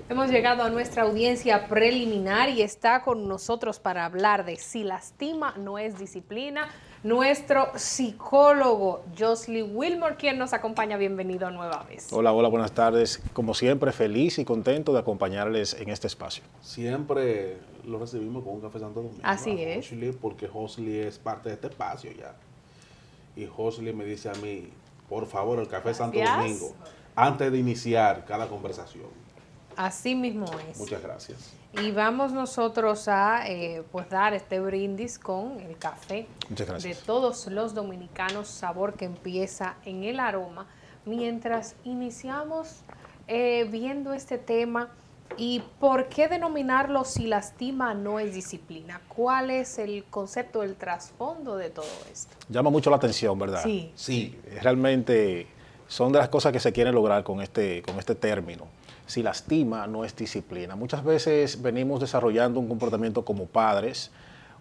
Hemos llegado a nuestra audiencia preliminar y está con nosotros para hablar de si lastima no es disciplina, nuestro psicólogo Josly Wilmore, quien nos acompaña. Bienvenido nueva vez. Hola, hola, buenas tardes. Como siempre, feliz y contento de acompañarles en este espacio. Siempre lo recibimos con un café Santo Domingo. Así es. Josly, porque Josly es parte de este espacio ya. Y Josly me dice a mí, por favor, el café Santo Domingo, antes de iniciar cada conversación. Así mismo es. Muchas gracias. Y vamos nosotros a pues dar este brindis con el café. Muchas gracias. De todos los dominicanos, sabor que empieza en el aroma. Mientras iniciamos viendo este tema y por qué denominarlo si lastima no es disciplina. ¿Cuál es el concepto, el trasfondo de todo esto? Llama mucho la atención, ¿verdad? Sí. Sí, realmente son de las cosas que se quieren lograr con este término. Si lastima, no es disciplina. Muchas veces venimos desarrollando un comportamiento como padres,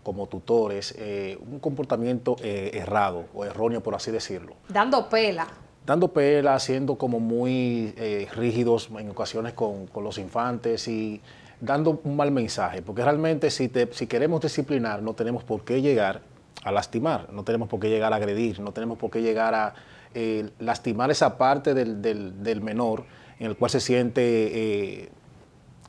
como tutores, un comportamiento errado o erróneo, por así decirlo. Dando pela. Dando pela, siendo como muy rígidos en ocasiones con los infantes y dando un mal mensaje. Porque realmente si queremos disciplinar, no tenemos por qué llegar a lastimar, no tenemos por qué llegar a agredir, no tenemos por qué llegar a lastimar esa parte del menor, en el cual se siente,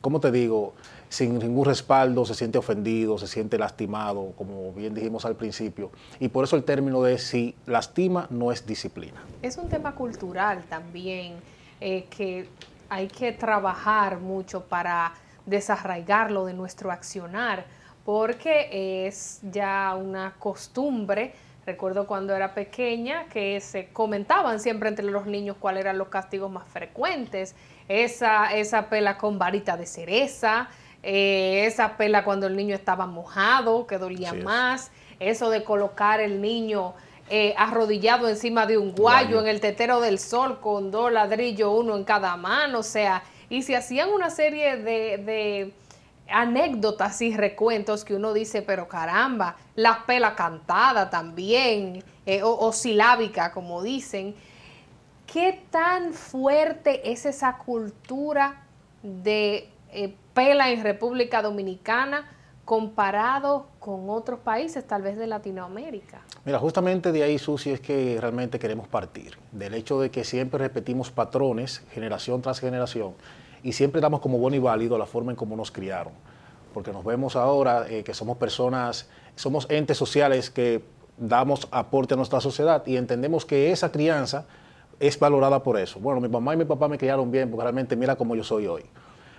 ¿cómo te digo?, sin ningún respaldo, se siente ofendido, se siente lastimado, como bien dijimos al principio. Y por eso el término de si lastima no es disciplina. Es un tema cultural también, que hay que trabajar mucho para desarraigarlo de nuestro accionar, porque es ya una costumbre. Recuerdo cuando era pequeña que se comentaban siempre entre los niños cuáles eran los castigos más frecuentes. Esa pela con varita de cereza, esa pela cuando el niño estaba mojado, que dolía más, eso de colocar el niño arrodillado encima de un guayo en el tetero del sol con 2 ladrillos, uno en cada mano, o sea, y se hacían una serie de anécdotas y recuentos que uno dice, pero caramba, la pela cantada también, o silábica, como dicen. ¿Qué tan fuerte es esa cultura de pela en República Dominicana comparado con otros países, tal vez de Latinoamérica? Mira, justamente de ahí, Susi, es que realmente queremos partir, del hecho de que siempre repetimos patrones, generación tras generación, y siempre damos como bueno y válido la forma en cómo nos criaron, porque nos vemos ahora que somos personas, somos entes sociales que damos aporte a nuestra sociedad y entendemos que esa crianza es valorada por eso. Bueno, mi mamá y mi papá me criaron bien porque realmente mira cómo yo soy hoy.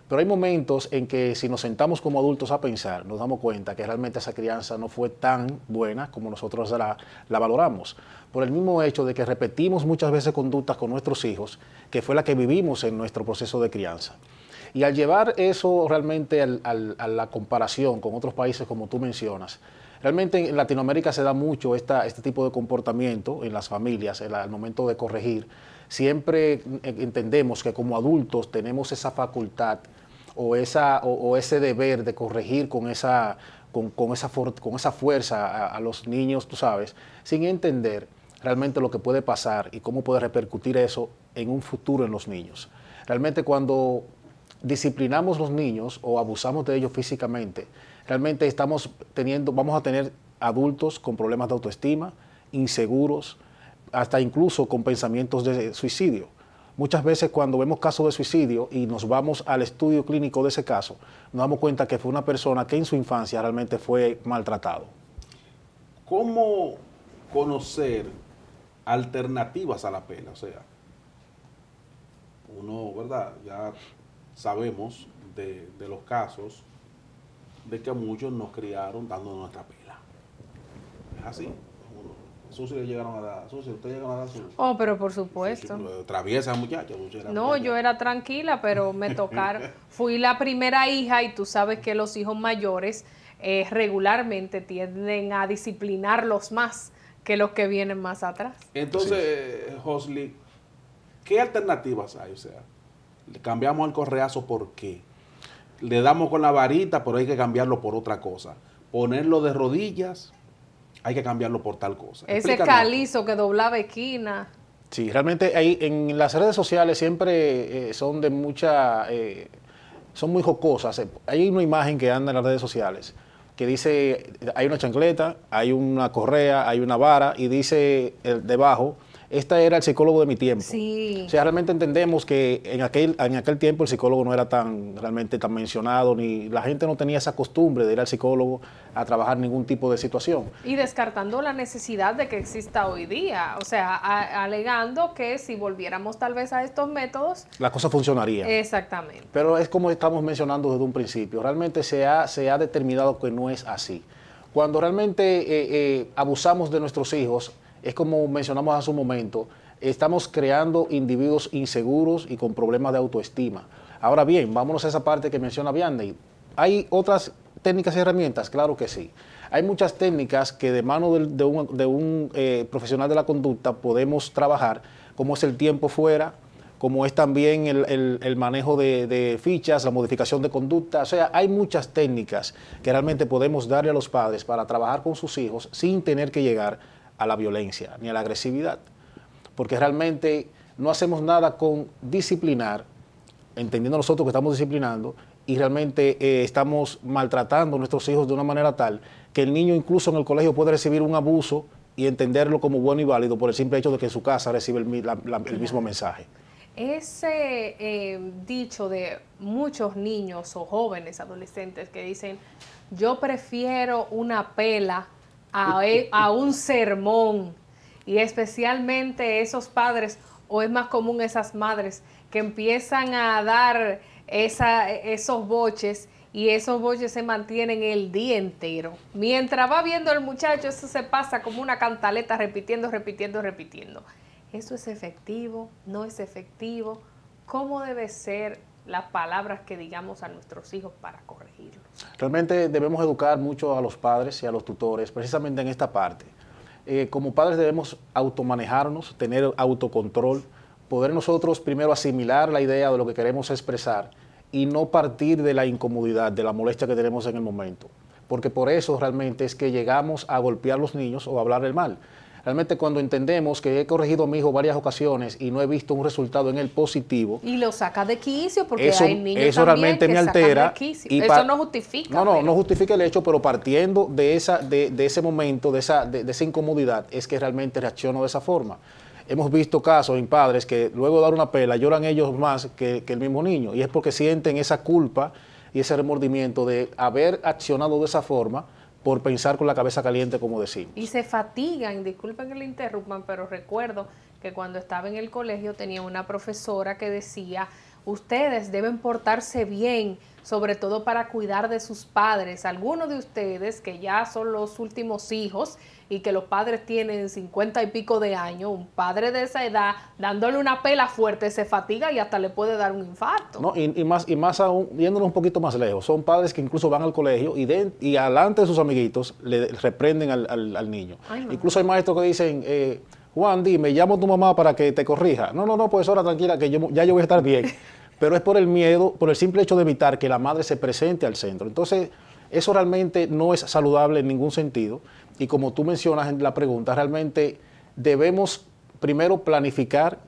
Pero hay momentos en que si nos sentamos como adultos a pensar, nos damos cuenta que realmente esa crianza no fue tan buena como nosotros la valoramos. Por el mismo hecho de que repetimos muchas veces conductas con nuestros hijos, que fue la que vivimos en nuestro proceso de crianza. Y al llevar eso realmente a la comparación con otros países como tú mencionas, realmente en Latinoamérica se da mucho este tipo de comportamiento en las familias, al momento de corregir. Siempre entendemos que como adultos tenemos esa facultad o ese deber de corregir con esa fuerza a los niños, tú sabes, sin entender realmente lo que puede pasar y cómo puede repercutir eso en un futuro en los niños. Realmente cuando disciplinamos los niños o abusamos de ellos físicamente, realmente vamos a tener adultos con problemas de autoestima, inseguros, hasta incluso con pensamientos de suicidio. Muchas veces cuando vemos casos de suicidio y nos vamos al estudio clínico de ese caso, nos damos cuenta que fue una persona que en su infancia realmente fue maltratado. ¿Cómo conocer alternativas a la pena? O sea, uno, ¿verdad? Ya sabemos de los casos de que muchos nos criaron dando nuestra pela. Es así. Susi le llegaron a dar. Susi, ¿usted llegaron a dar su? Oh, pero por supuesto. Susi, traviesa muchacha. No, yo era tranquila, pero me tocaron. Fui la primera hija y tú sabes que los hijos mayores regularmente tienden a disciplinarlos más que los que vienen más atrás. Entonces, Josly, ¿qué alternativas hay? O sea, le cambiamos el correazo, ¿por qué? Le damos con la varita, pero hay que cambiarlo por otra cosa. Ponerlo de rodillas, hay que cambiarlo por tal cosa. Ese calizo que doblaba esquina. Sí, realmente ahí en las redes sociales siempre son de mucha son muy jocosas. Hay una imagen que anda en las redes sociales que dice, hay una chancleta, hay una correa, hay una vara y dice debajo, este era el psicólogo de mi tiempo. Sí. O sea, realmente entendemos que en aquel tiempo el psicólogo no era realmente tan mencionado, ni la gente no tenía esa costumbre de ir al psicólogo a trabajar ningún tipo de situación. Y descartando la necesidad de que exista hoy día, o sea, alegando que si volviéramos tal vez a estos métodos, la cosa funcionaría. Exactamente. Pero es como estamos mencionando desde un principio, realmente se ha determinado que no es así. Cuando realmente abusamos de nuestros hijos, es como mencionamos hace un momento, estamos creando individuos inseguros y con problemas de autoestima. Ahora bien, vámonos a esa parte que menciona Vianney. ¿Hay otras técnicas y herramientas? Claro que sí. Hay muchas técnicas que de mano de un profesional de la conducta podemos trabajar, como es el tiempo fuera, como es también el manejo de fichas, la modificación de conducta. O sea, hay muchas técnicas que realmente podemos darle a los padres para trabajar con sus hijos sin tener que llegar a la violencia ni a la agresividad, porque realmente no hacemos nada con disciplinar, entendiendo nosotros que estamos disciplinando, y realmente estamos maltratando a nuestros hijos de una manera tal que el niño incluso en el colegio puede recibir un abuso y entenderlo como bueno y válido por el simple hecho de que en su casa recibe el mismo mensaje. Ese dicho de muchos niños o jóvenes, adolescentes que dicen, yo prefiero una pela a un sermón, y especialmente esos padres, o es más común esas madres que empiezan a dar esos boches, y esos boches se mantienen el día entero. Mientras va viendo el muchacho, eso se pasa como una cantaleta repitiendo. ¿Eso es efectivo? ¿No es efectivo? ¿Cómo debe ser las palabras que digamos a nuestros hijos para corregirlos? Realmente debemos educar mucho a los padres y a los tutores, precisamente en esta parte. Como padres debemos automanejarnos, tener autocontrol, poder nosotros primero asimilar la idea de lo que queremos expresar y no partir de la incomodidad, de la molestia que tenemos en el momento. Porque por eso realmente es que llegamos a golpear a los niños o a hablarle mal. Realmente cuando entendemos que he corregido a mi hijo varias ocasiones y no he visto un resultado en el positivo. Y lo saca de quicio, porque eso, hay niños eso también realmente que me altera. Sacan de quicio. Eso no justifica. No justifica el hecho, pero partiendo de ese momento, de esa incomodidad, es que realmente reacciono de esa forma. Hemos visto casos en padres que luego de dar una pela lloran ellos más que el mismo niño, y es porque sienten esa culpa y ese remordimiento de haber accionado de esa forma por pensar con la cabeza caliente, como decimos. Y se fatigan, disculpen que le interrumpan, pero recuerdo que cuando estaba en el colegio tenía una profesora que decía, ustedes deben portarse bien, sobre todo para cuidar de sus padres. Algunos de ustedes que ya son los últimos hijos y que los padres tienen 50 y pico de años, un padre de esa edad dándole una pela fuerte se fatiga y hasta le puede dar un infarto. No, y más aún, yéndonos un poquito más lejos, son padres que incluso van al colegio y delante de sus amiguitos le reprenden al niño. Ay, no. Incluso hay maestros que dicen, Juan, dime, llamo a tu mamá para que te corrija. No, profesora, tranquila, que yo voy a estar bien. Pero es por el miedo, por el simple hecho de evitar que la madre se presente al centro. Entonces, eso realmente no es saludable en ningún sentido. Y como tú mencionas en la pregunta, realmente debemos primero planificar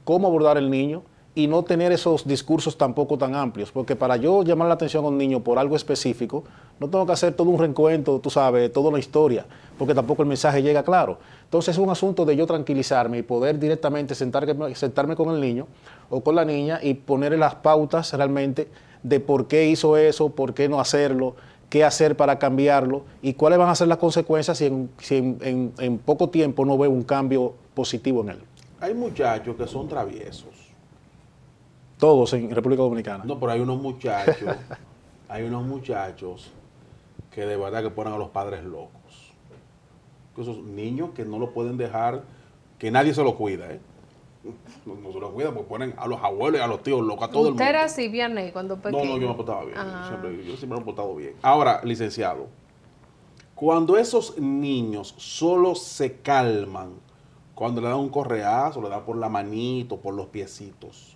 cómo abordar al niño y no tener esos discursos tampoco tan amplios, porque para yo llamar la atención a un niño por algo específico, no tengo que hacer todo un recuento, tú sabes, toda una historia, porque tampoco el mensaje llega claro. Entonces es un asunto de yo tranquilizarme y poder directamente sentarme con el niño o con la niña y ponerle las pautas realmente de por qué hizo eso, por qué no hacerlo, qué hacer para cambiarlo y cuáles van a ser las consecuencias si en poco tiempo no veo un cambio positivo en él. Hay muchachos que son traviesos. Todos en República Dominicana. No, pero hay unos muchachos que de verdad que ponen a los padres locos. Esos niños que no lo pueden dejar, que nadie se lo cuida, ¿eh? No se lo cuidan porque ponen a los abuelos y a los tíos locos, a todo el mundo. ¿Usted era así, Vianney, cuando pequeño? No, yo me portaba bien. Yo siempre me he portado bien. Ahora, licenciado, cuando esos niños solo se calman, cuando le dan un correazo, le dan por la manito, por los piecitos,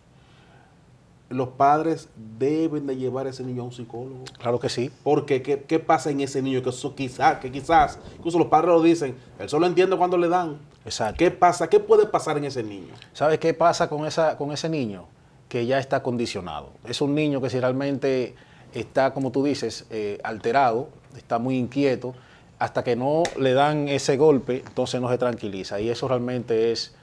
los padres deben de llevar a ese niño a un psicólogo. Claro que sí. Porque ¿qué pasa en ese niño? Que quizás, incluso los padres lo dicen, él solo entiende cuando le dan. Exacto. ¿Qué pasa? ¿Qué puede pasar en ese niño? ¿Sabes qué pasa con ese niño? que ya está condicionado. Es un niño que si realmente está, como tú dices, alterado, está muy inquieto, hasta que no le dan ese golpe, entonces no se tranquiliza. Y eso realmente es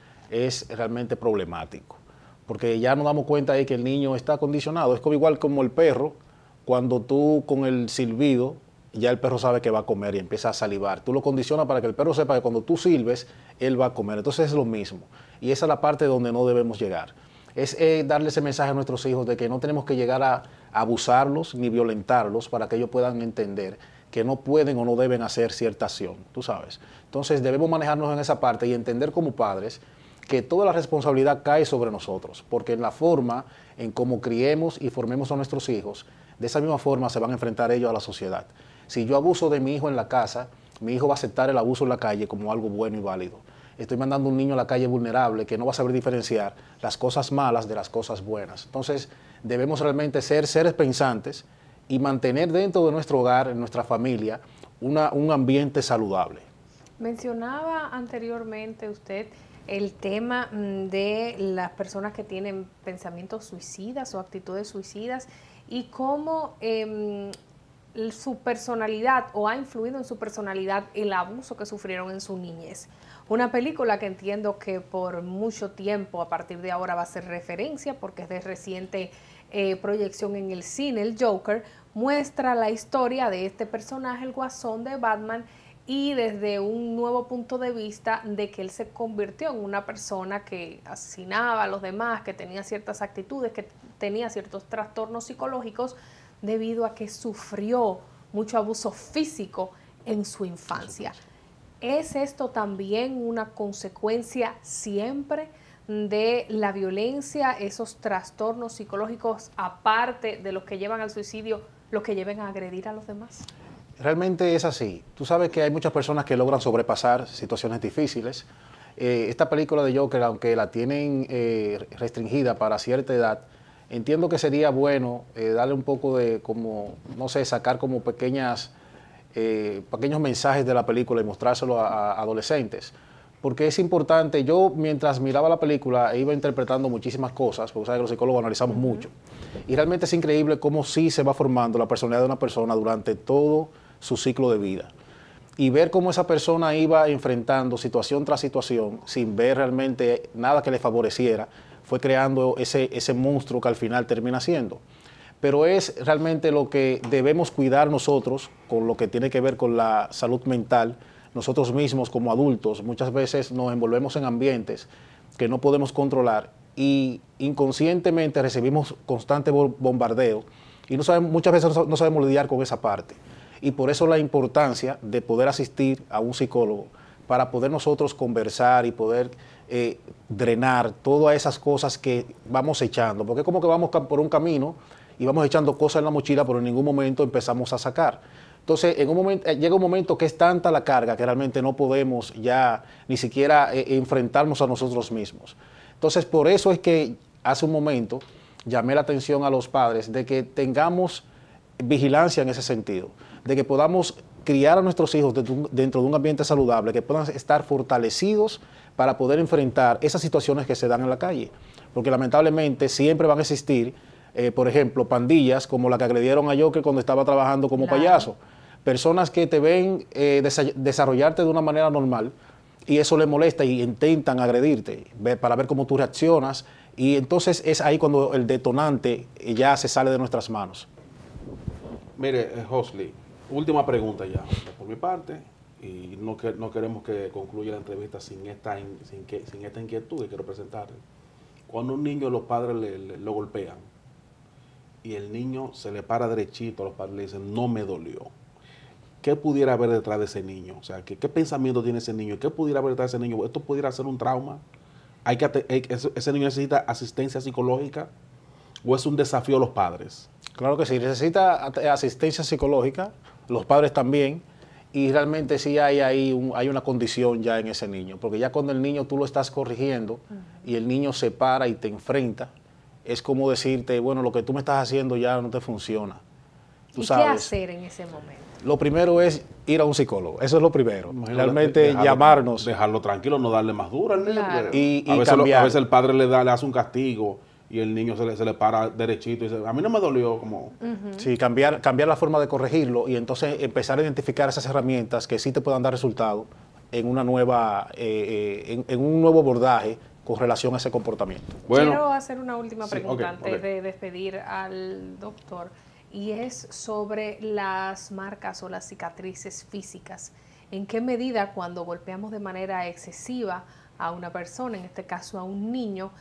realmente problemático. Porque ya nos damos cuenta de que el niño está condicionado. Es como igual como el perro, cuando tú con el silbido, ya el perro sabe que va a comer y empieza a salivar. Tú lo condicionas para que el perro sepa que cuando tú silbes, él va a comer. Entonces es lo mismo. Y esa es la parte donde no debemos llegar. Es darle ese mensaje a nuestros hijos de que no tenemos que llegar a abusarlos ni violentarlos para que ellos puedan entender que no pueden o no deben hacer cierta acción, tú sabes. Entonces debemos manejarnos en esa parte y entender como padres que toda la responsabilidad cae sobre nosotros, porque en la forma en cómo criemos y formemos a nuestros hijos, de esa misma forma se van a enfrentar ellos a la sociedad. Si yo abuso de mi hijo en la casa, mi hijo va a aceptar el abuso en la calle como algo bueno y válido. Estoy mandando a un niño a la calle vulnerable que no va a saber diferenciar las cosas malas de las cosas buenas. Entonces, debemos realmente ser seres pensantes y mantener dentro de nuestro hogar, en nuestra familia, un ambiente saludable. Mencionaba anteriormente usted el tema de las personas que tienen pensamientos suicidas o actitudes suicidas y cómo su personalidad o ha influido en su personalidad el abuso que sufrieron en su niñez. Una película que entiendo que por mucho tiempo a partir de ahora va a ser referencia porque es de reciente proyección en el cine, el Joker, muestra la historia de este personaje, el Guasón de Batman, y desde un nuevo punto de vista de que él se convirtió en una persona que asesinaba a los demás, que tenía ciertas actitudes, que tenía ciertos trastornos psicológicos debido a que sufrió mucho abuso físico en su infancia. ¿Es esto también una consecuencia siempre de la violencia, esos trastornos psicológicos, aparte de los que llevan al suicidio, los que lleven a agredir a los demás? Realmente es así. Tú sabes que hay muchas personas que logran sobrepasar situaciones difíciles. Esta película de Joker, aunque la tienen restringida para cierta edad, entiendo que sería bueno darle un poco de, como, no sé, sacar como pequeños mensajes de la película y mostrárselo a adolescentes. Porque es importante, yo mientras miraba la película iba interpretando muchísimas cosas, porque sabes que los psicólogos analizamos mucho. Y realmente es increíble cómo sí se va formando la personalidad de una persona durante todo su ciclo de vida. Y ver cómo esa persona iba enfrentando situación tras situación sin ver realmente nada que le favoreciera, fue creando ese monstruo que al final termina siendo. Pero es realmente lo que debemos cuidar nosotros con lo que tiene que ver con la salud mental. Nosotros mismos como adultos muchas veces nos envolvemos en ambientes que no podemos controlar y inconscientemente recibimos constante bombardeo y muchas veces no sabemos lidiar con esa parte. Y por eso la importancia de poder asistir a un psicólogo para poder nosotros conversar y poder drenar todas esas cosas que vamos echando. Porque es como que vamos por un camino y vamos echando cosas en la mochila, pero en ningún momento empezamos a sacar. Entonces, llega un momento que es tanta la carga que realmente no podemos ya ni siquiera enfrentarnos a nosotros mismos. Entonces, por eso es que hace un momento llamé la atención a los padres de que tengamos vigilancia en ese sentido, de que podamos criar a nuestros hijos dentro de un ambiente saludable, que puedan estar fortalecidos para poder enfrentar esas situaciones que se dan en la calle. Porque lamentablemente siempre van a existir, por ejemplo, pandillas como la que agredieron a Joker cuando estaba trabajando como payaso. Personas que te ven desarrollarte de una manera normal y eso les molesta y intentan agredirte para ver cómo tú reaccionas. Y entonces es ahí cuando el detonante ya se sale de nuestras manos. Mire, Josly, última pregunta ya, por mi parte, y no queremos que concluya la entrevista sin esta inquietud que quiero presentarle. Cuando a un niño los padres lo golpean y el niño se le para derechito, los padres le dicen, no me dolió. ¿Qué pudiera haber detrás de ese niño? O sea, ¿qué pensamiento tiene ese niño? ¿Qué pudiera haber detrás de ese niño? ¿Esto pudiera ser un trauma? ¿Ese niño necesita asistencia psicológica o es un desafío a los padres? Claro que sí, necesita asistencia psicológica, los padres también, y realmente sí hay una condición ya en ese niño, porque ya cuando el niño tú lo estás corrigiendo y el niño se para y te enfrenta, es como decirte, bueno, lo que tú me estás haciendo ya no te funciona. ¿Tú sabes qué hacer en ese momento? Lo primero es ir a un psicólogo, eso es lo primero. Realmente llamarnos. Dejarlo tranquilo, no darle más duro al niño. Claro. Y a veces el padre le hace un castigo y el niño se le para derechito y dice, a mí no me dolió como... Sí, cambiar la forma de corregirlo y entonces empezar a identificar esas herramientas que sí te puedan dar resultado en una nueva, en un nuevo abordaje con relación a ese comportamiento. Bueno, quiero hacer una última pregunta okay, antes de despedir al doctor, y es sobre las marcas o las cicatrices físicas. ¿En qué medida cuando golpeamos de manera excesiva a una persona, en este caso a un niño,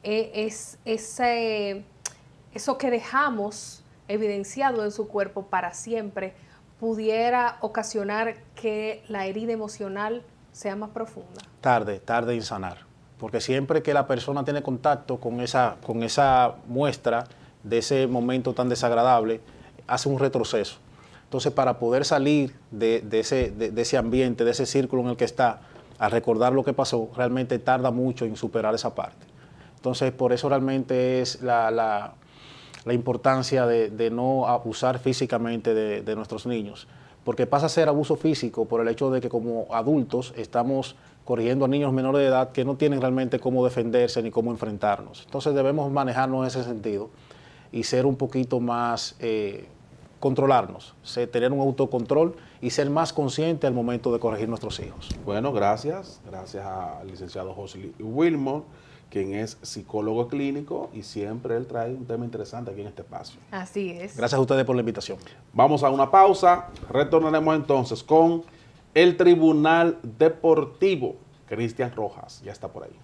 es eso que dejamos evidenciado en su cuerpo para siempre pudiera ocasionar que la herida emocional sea más profunda? Tarde en sanar, porque siempre que la persona tiene contacto con esa muestra de ese momento tan desagradable, hace un retroceso. Entonces, para poder salir de ese ambiente, de ese círculo en el que está, al recordar lo que pasó, realmente tarda mucho en superar esa parte. Entonces, por eso realmente es la importancia de no abusar físicamente de nuestros niños, porque pasa a ser abuso físico por el hecho de que como adultos estamos corrigiendo a niños menores de edad que no tienen realmente cómo defenderse ni cómo enfrentarnos. Entonces debemos manejarnos en ese sentido y ser un poquito más, controlarnos, tener un autocontrol y ser más consciente al momento de corregir a nuestros hijos. Bueno, gracias al licenciado Josly Wilmot, quien es psicólogo clínico y siempre él trae un tema interesante aquí en este espacio. Así es. Gracias a ustedes por la invitación. Vamos a una pausa, retornaremos entonces con el Tribunal Deportivo. Cristian Rojas ya está por ahí.